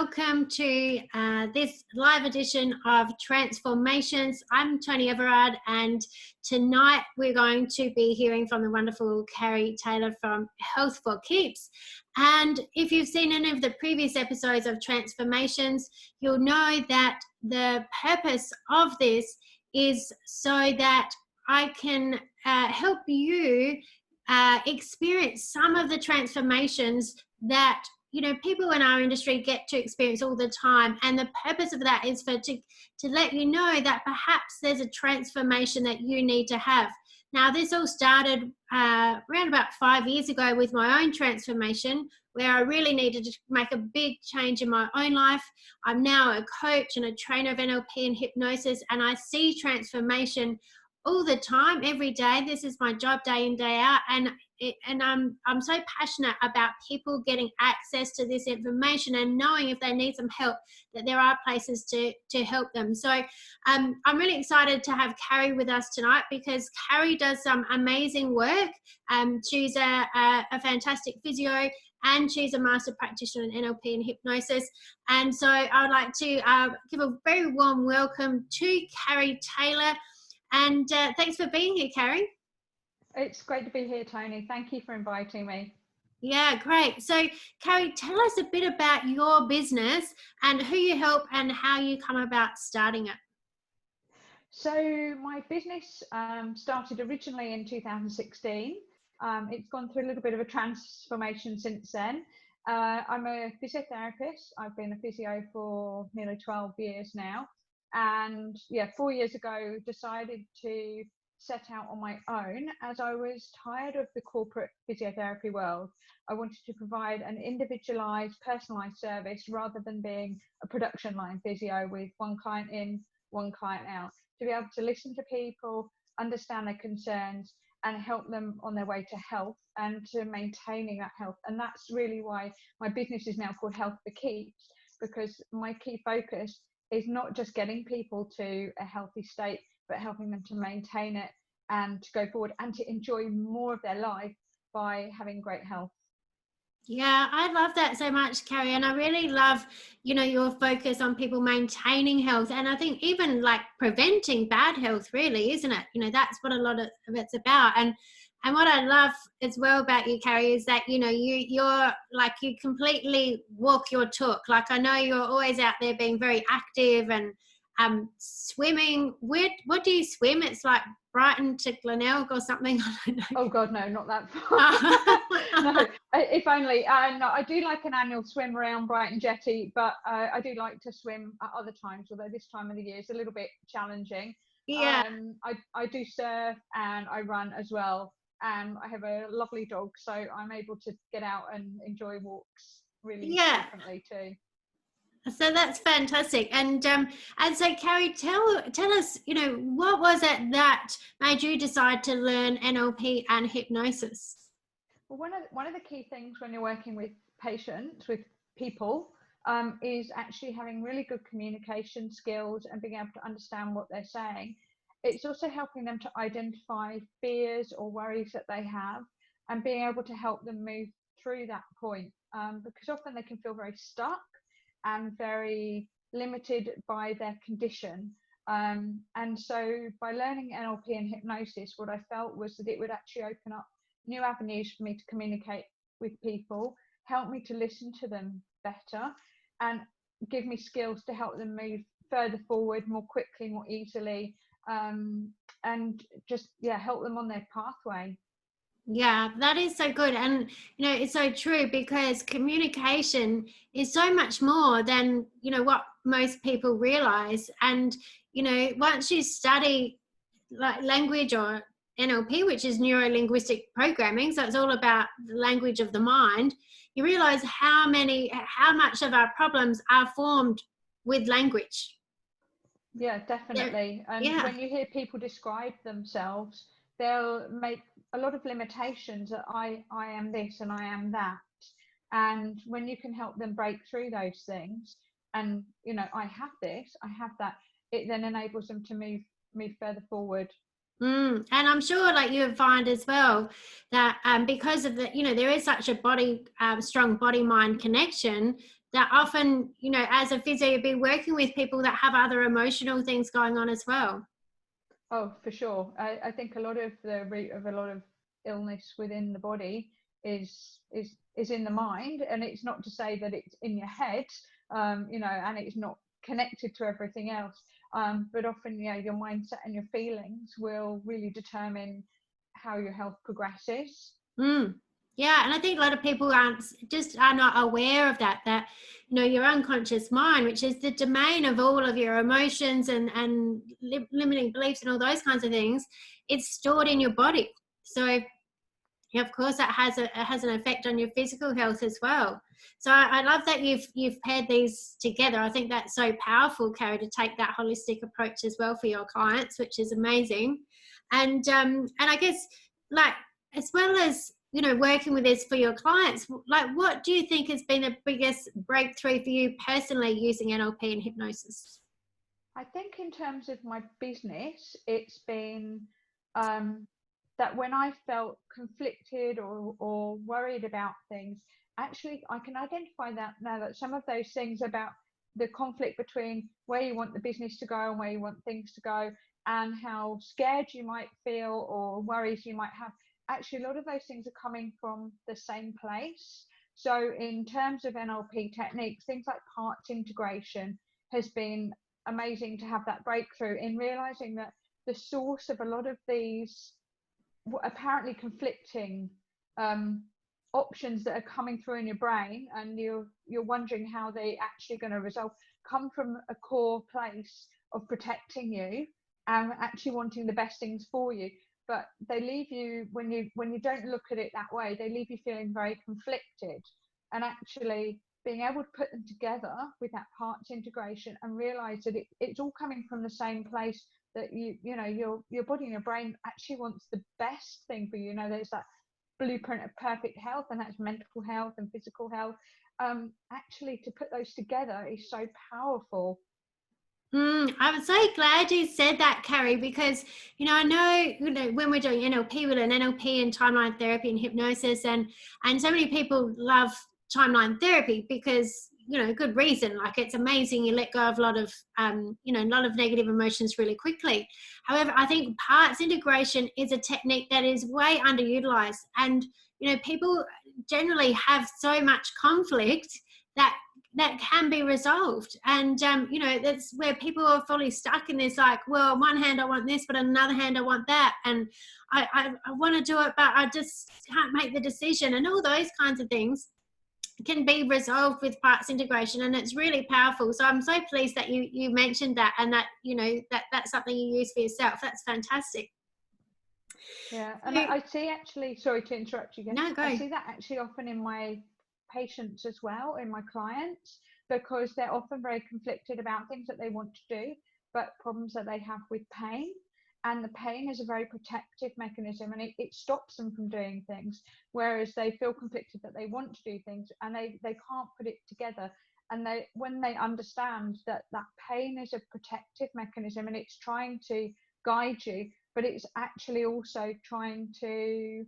welcome to this live edition of Transformations. I'm Tony Everard, and tonight we're going to be hearing from the wonderful Carrie Taylor from Health for Keeps. And if you've seen any of the previous episodes of Transformations, you'll know that the purpose of this is so that I can help you experience some of the transformations that people in our industry get to experience all the time. And the purpose of that is to let you know that perhaps there's a transformation that you need to have. Now, this all started around about 5 years ago with my own transformation, where I really needed to make a big change in my own life. I'm now a coach and a trainer of NLP and hypnosis, and I see transformation all the time, every day. This is my job day in, day out, and I'm so passionate about people getting access to this information and knowing if they need some help, that there are places to help them. So I'm really excited to have Carrie with us tonight, because Carrie does some amazing work. She's a fantastic physio, and she's a master practitioner in NLP and hypnosis. And so I would like to give a very warm welcome to Carrie Taylor. And thanks for being here, Carrie. It's great to be here, Tony. Thank you for inviting me. Yeah, great. So, Carrie, tell us a bit about your business and who you help and how you come about starting it. So my business started originally in 2016. It's gone through a little bit of a transformation since then. I'm a physiotherapist. I've been a physio for nearly 12 years now. And 4 years ago, decided to set out on my own, as I was tired of the corporate physiotherapy world. I wanted to provide an individualized, personalized service rather than being a production line physio with one client in, one client out. To be able to listen to people, understand their concerns, and help them on their way to health and to maintaining that health. And that's really why my business is now called Health for Keeps, because my key focus is not just getting people to a healthy state, but helping them to maintain it and to go forward and to enjoy more of their life by having great health. Yeah, I love that so much, Carrie. And I really love, your focus on people maintaining health. And I think even like preventing bad health, really, isn't it? That's what a lot of it's about. And what I love as well about you, Carrie, is that, you're like, you completely walk your talk. Like, I know you're always out there being very active and swimming. What do you swim? It's like Brighton to Glenelg or something. I don't know. Oh God, no, not that far. No, if only. No, I do like an annual swim around Brighton Jetty, but I do like to swim at other times, although this time of the year is a little bit challenging. Yeah. I do surf and I run as well. And I have a lovely dog, so I'm able to get out and enjoy walks really frequently too. So that's fantastic. And so Carrie, tell us, what was it that made you decide to learn NLP and hypnosis? Well, one of the key things when you're working with patients, with people, is actually having really good communication skills and being able to understand what they're saying. It's also helping them to identify fears or worries that they have and being able to help them move through that point, because often they can feel very stuck and very limited by their condition. And so by learning NLP and hypnosis, what I felt was that it would actually open up new avenues for me to communicate with people, help me to listen to them better, and give me skills to help them move further forward more quickly, more easily, and just help them on their pathway. Yeah, that is so good. And it's so true, because communication is so much more than what most people realize. And once you study like language or NLP, which is neuro linguistic programming, so it's all about the language of the mind, you realize how much of our problems are formed with language. Yeah, definitely. And when you hear people describe themselves, they'll make a lot of limitations that I am this and I am that. And when you can help them break through those things and, I have this, I have that, it then enables them to move further forward. And I'm sure like you find as well that because of the, there is such a strong body mind connection, that often, you know, as a physio, you'd be working with people that have other emotional things going on as well. Oh, for sure. I think a lot of the root of a lot of illness within the body is in the mind, and it's not to say that it's in your head, you know, and it's not connected to everything else. But often, yeah, your mindset and your feelings will really determine how your health progresses. Yeah, and I think a lot of people are not aware of that, you know, your unconscious mind, which is the domain of all of your emotions and limiting beliefs and all those kinds of things, it's stored in your body. So yeah, of course, that has an effect on your physical health as well. So I love that you've paired these together. I think that's so powerful, Carrie, to take that holistic approach as well for your clients, which is amazing. And I guess, like, as well as, you know, working with this for your clients, like, what do you think has been the biggest breakthrough for you personally using NLP and hypnosis? I think in terms of my business, it's been that when I felt conflicted or worried about things, actually I can identify that now, that some of those things about the conflict between where you want the business to go and where you want things to go, and how scared you might feel or worries you might have, actually a lot of those things are coming from the same place. So in terms of NLP techniques, things like parts integration has been amazing to have that breakthrough in realizing that the source of a lot of these apparently conflicting options that are coming through in your brain, and you're wondering how they actually going to resolve, come from a core place of protecting you and actually wanting the best things for you. But they leave you, when you don't look at it that way, they leave you feeling very conflicted. And actually being able to put them together with that parts integration and realize that it's all coming from the same place, that you know your body and your brain actually wants the best thing for you. You know, there's that blueprint of perfect health, and that's mental health and physical health. Actually to put those together is so powerful. I'm so glad you said that, Carrie, because, you know, I know, you know, when we're doing NLP, we learn NLP and timeline therapy and hypnosis, and so many people love timeline therapy because, you know, good reason. Like, it's amazing. You let go of a lot of, you know, a lot of negative emotions really quickly. However, I think parts integration is a technique that is way underutilized, and, you know, people generally have so much conflict that can be resolved. And you know, that's where people are fully stuck in this, like, well, on one hand I want this, but on another hand I want that, and I want to do it, but I just can't make the decision, and all those kinds of things can be resolved with parts integration, and it's really powerful. So I'm so pleased that you mentioned that, and that, you know, that's something you use for yourself. That's fantastic. Yeah, and I see, actually, sorry to interrupt you again. No, go. I see that actually often in my patients as well, in my clients, because they're often very conflicted about things that they want to do, but problems that they have with pain. And the pain is a very protective mechanism, and it stops them from doing things, whereas they feel conflicted that they want to do things and they can't put it together. And when they understand that pain is a protective mechanism and it's trying to guide you, but it's actually also trying to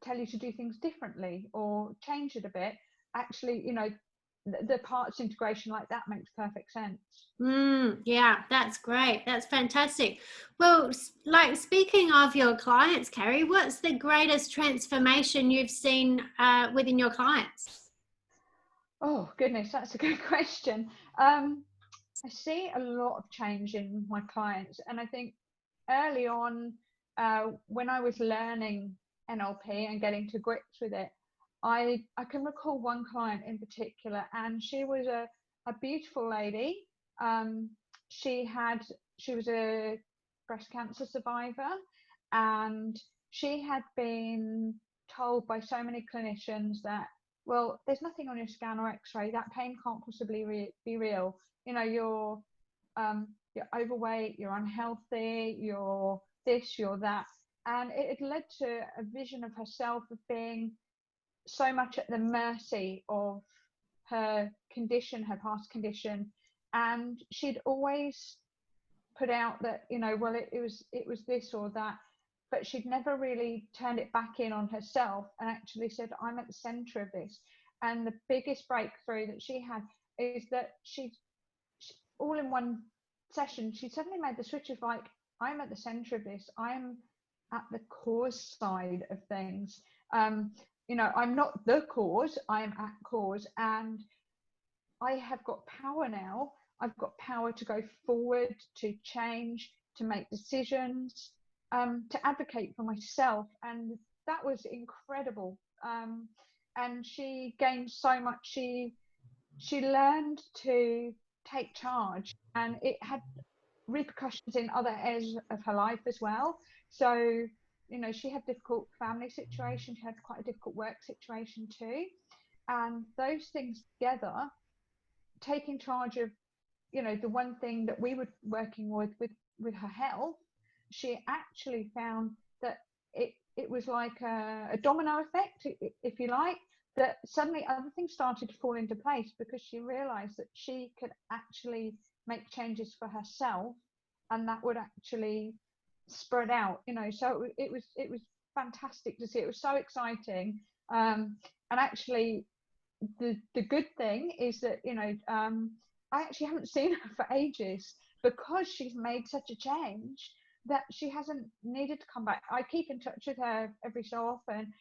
tell you to do things differently or change it a bit, actually, you know, the parts integration like that makes perfect sense. Yeah, that's great. That's fantastic. Well, like, speaking of your clients, Carrie, what's the greatest transformation you've seen within your clients? Oh goodness, that's a good question. I see a lot of change in my clients, and I think early on, when I was learning NLP and getting to grips with it, I can recall one client in particular, and she was a beautiful lady. She was a breast cancer survivor, and she had been told by so many clinicians that, well, there's nothing on your scan or X-ray. That pain can't possibly be real. You know, you're overweight, you're unhealthy, you're this, you're that. And it had led to a vision of herself of being so much at the mercy of her condition, her past condition. And she'd always put out that, you know, well, it was this or that, but she'd never really turned it back in on herself and actually said, I'm at the center of this. And the biggest breakthrough that she had is that she all in one session, she suddenly made the switch of like, I'm at the center of this. I'm at the cause side of things. You know, I'm not the cause, I am at cause, and I have got power now. I've got power to go forward, to change, to make decisions, to advocate for myself. And that was incredible. And she gained so much. She learned to take charge, and it had repercussions in other areas of her life as well. So, you know, she had difficult family situation, she had quite a difficult work situation too. And those things together, taking charge of, you know, the one thing that we were working with her health, she actually found that it was like a domino effect, if you like, that suddenly other things started to fall into place because she realized that she could actually make changes for herself, and that would actually spread out, you know. So it was fantastic to see. It was so exciting. And actually the good thing is that, you know, I actually haven't seen her for ages because she's made such a change that she hasn't needed to come back. I keep in touch with her every so often.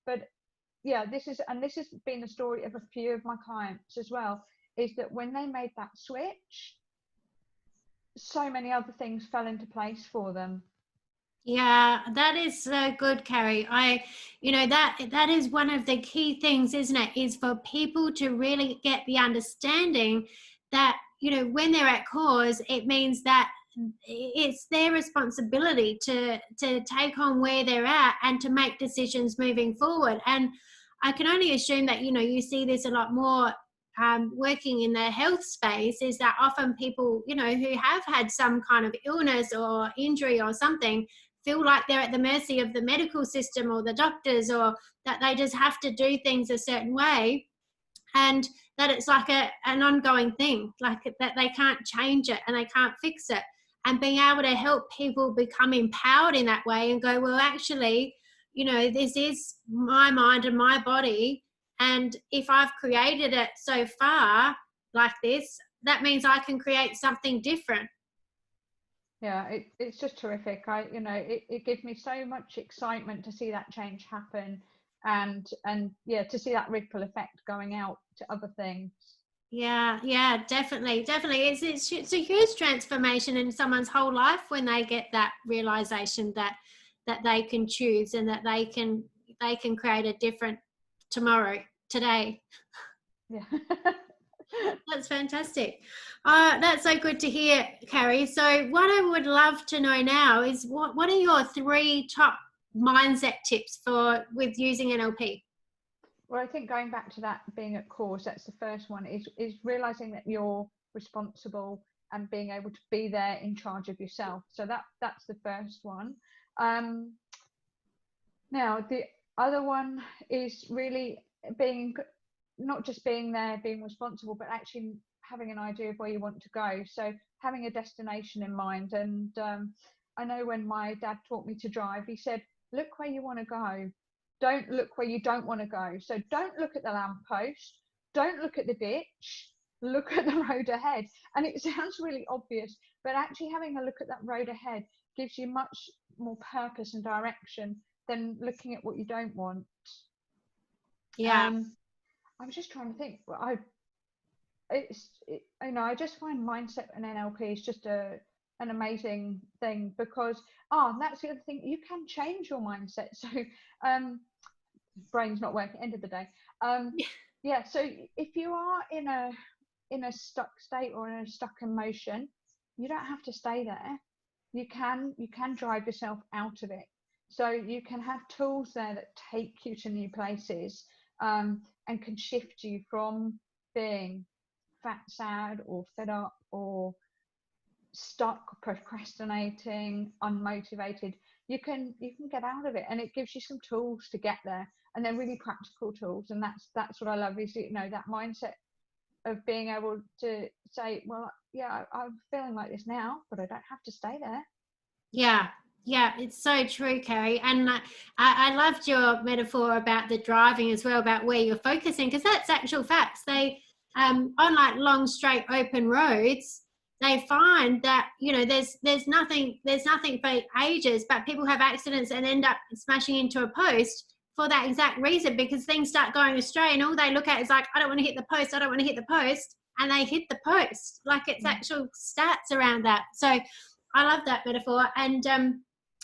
But yeah, this has been the story of a few of my clients as well, is that when they made that switch, so many other things fell into place for them. Yeah, that is so good, Carrie. You know, that is one of the key things, isn't it? Is for people to really get the understanding that, you know, when they're at cause, it means that it's their responsibility to take on where they're at and to make decisions moving forward. And I can only assume that, you know, you see this a lot more working in the health space, is that often people, you know, who have had some kind of illness or injury or something, feel like they're at the mercy of the medical system or the doctors, or that they just have to do things a certain way, and that it's like an ongoing thing, like that they can't change it and they can't fix it. And being able to help people become empowered in that way and go, well, actually, you know, this is my mind and my body, and if I've created it so far like this, that means I can create something different. Yeah, it's just terrific. You know, it gives me so much excitement to see that change happen, and yeah, to see that ripple effect going out to other things. Yeah, definitely. It's a huge transformation in someone's whole life when they get that realization that they can choose, and that they can create a different tomorrow, today. Yeah. That's fantastic. That's so good to hear, Carrie. So what I would love to know now is what are your 3 top mindset tips for with using NLP? Well, I think going back to that being at cause, that's the first one, is realizing that you're responsible and being able to be there in charge of yourself. So that's the first one. Now the other one is really being, not just being there, being responsible, but actually having an idea of where you want to go. So having a destination in mind. And I know when my dad taught me to drive, he said, look where you want to go. Don't look where you don't want to go. So don't look at the lamppost. Don't look at the ditch. Look at the road ahead. And it sounds really obvious, but actually having a look at that road ahead gives you much more purpose and direction than looking at what you don't want. Yeah. I was just trying to think. You know, I just find mindset and NLP is just an amazing thing, because that's the other thing, you can change your mindset. So brain's not working end of the day. Yeah, so if you are in a stuck state or in a stuck emotion, you don't have to stay there. You can drive yourself out of it. So you can have tools there that take you to new places, and can shift you from being fat, sad, or fed up, or stuck, procrastinating, unmotivated. You can get out of it, and it gives you some tools to get there, and they're really practical tools. And that's what I love, is, you know, that mindset of being able to say, well, yeah, I'm feeling like this now, but I don't have to stay there. Yeah, Yeah, it's so true, Carrie. And I loved your metaphor about the driving as well, about where you're focusing, because that's actual facts. They, on like long, straight, open roads, they find that, you know, there's nothing for ages, but people have accidents and end up smashing into a post for that exact reason, because things start going astray and all they look at is like, I don't want to hit the post, I don't want to hit the post. And they hit the post. Like, it's actual stats around that. So I love that metaphor. And,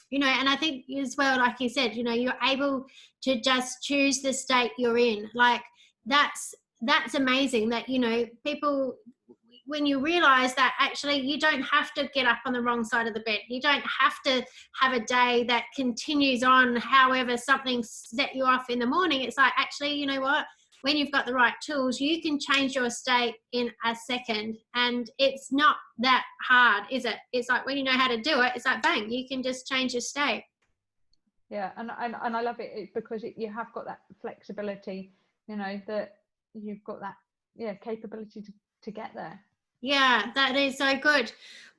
you know, and I think as well, like you said, you know, you're able to just choose the state you're in. Like, that's amazing that, you know, people, when you realize that actually you don't have to get up on the wrong side of the bed, you don't have to have a day that continues on however something set you off in the morning. It's like, actually, you know what, when you've got the right tools, you can change your state in a second. And it's not that hard, is it? It's like, when you know how to do it, it's like, bang, you can just change your state. Yeah, and I love it because you have got that flexibility, you know, that you've got that capability to get there. Yeah, that is so good.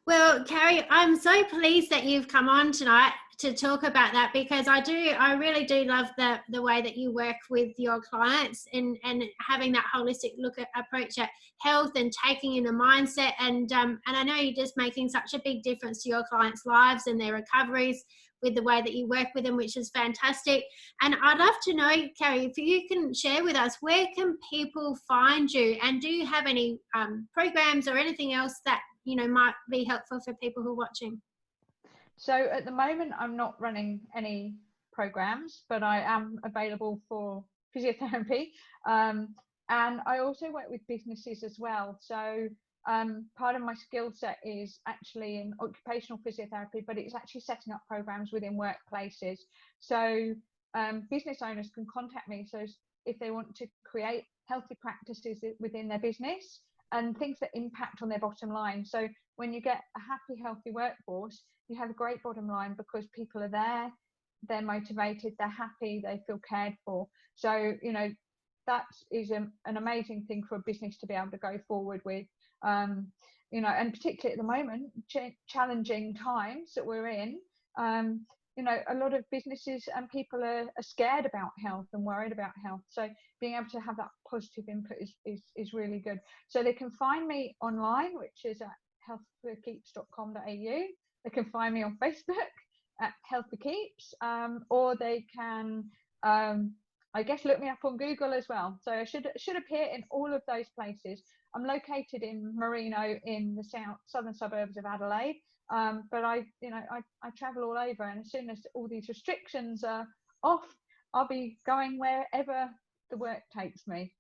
Well, Carrie, I'm so pleased that you've come on tonight to talk about that, because I really do love the way that you work with your clients, and having that holistic approach at health and taking in the mindset, and I know you're just making such a big difference to your clients' lives and their recoveries with the way that you work with them, which is fantastic. And I'd love to know, Carrie, if you can share with us, where can people find you, and do you have any programs or anything else that, you know, might be helpful for people who are watching? So at the moment, I'm not running any programs, but I am available for physiotherapy. And I also work with businesses as well. So part of my skill set is actually in occupational physiotherapy, but it's actually setting up programs within workplaces. So business owners can contact me. So if they want to create healthy practices within their business and things that impact on their bottom line. So when you get a happy, healthy workforce, you have a great bottom line because people are there, they're motivated, they're happy, they feel cared for. So, you know, that is an amazing thing for a business to be able to go forward with. You know, and particularly at the moment, challenging times that we're in, you know, a lot of businesses and people are scared about health and worried about health. So being able to have that positive input is really good. So they can find me online, which is at healthforkeeps.com.au. They can find me on Facebook at Health for Keeps, or they can, I guess, look me up on Google as well. So I should appear in all of those places. I'm located in Marino in the southern suburbs of Adelaide, but I travel all over, and as soon as all these restrictions are off, I'll be going wherever the work takes me.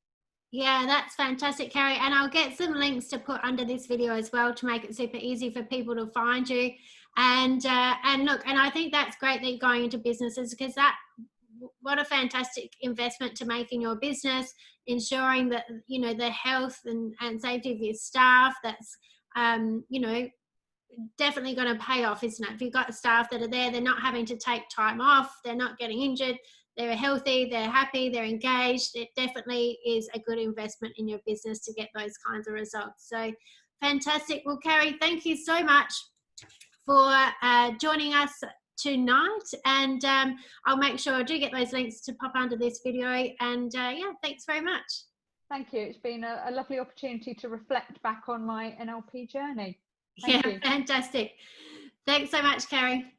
Yeah, that's fantastic, Carrie. And I'll get some links to put under this video as well to make it super easy for people to find you. And look, and I think that's great that you're going into businesses, because what a fantastic investment to make in your business, ensuring that, you know, the health and safety of your staff. That's you know, definitely going to pay off, isn't it? If you've got staff that are there, they're not having to take time off, they're not getting injured, they're healthy, they're happy, they're engaged. It definitely is a good investment in your business to get those kinds of results. So fantastic. Well, Carrie, thank you so much for joining us tonight, and I'll make sure I do get those links to pop under this video. And yeah, thanks very much. Thank you. It's been a lovely opportunity to reflect back on my NLP journey. Thank you. Fantastic. Thanks so much, Carrie.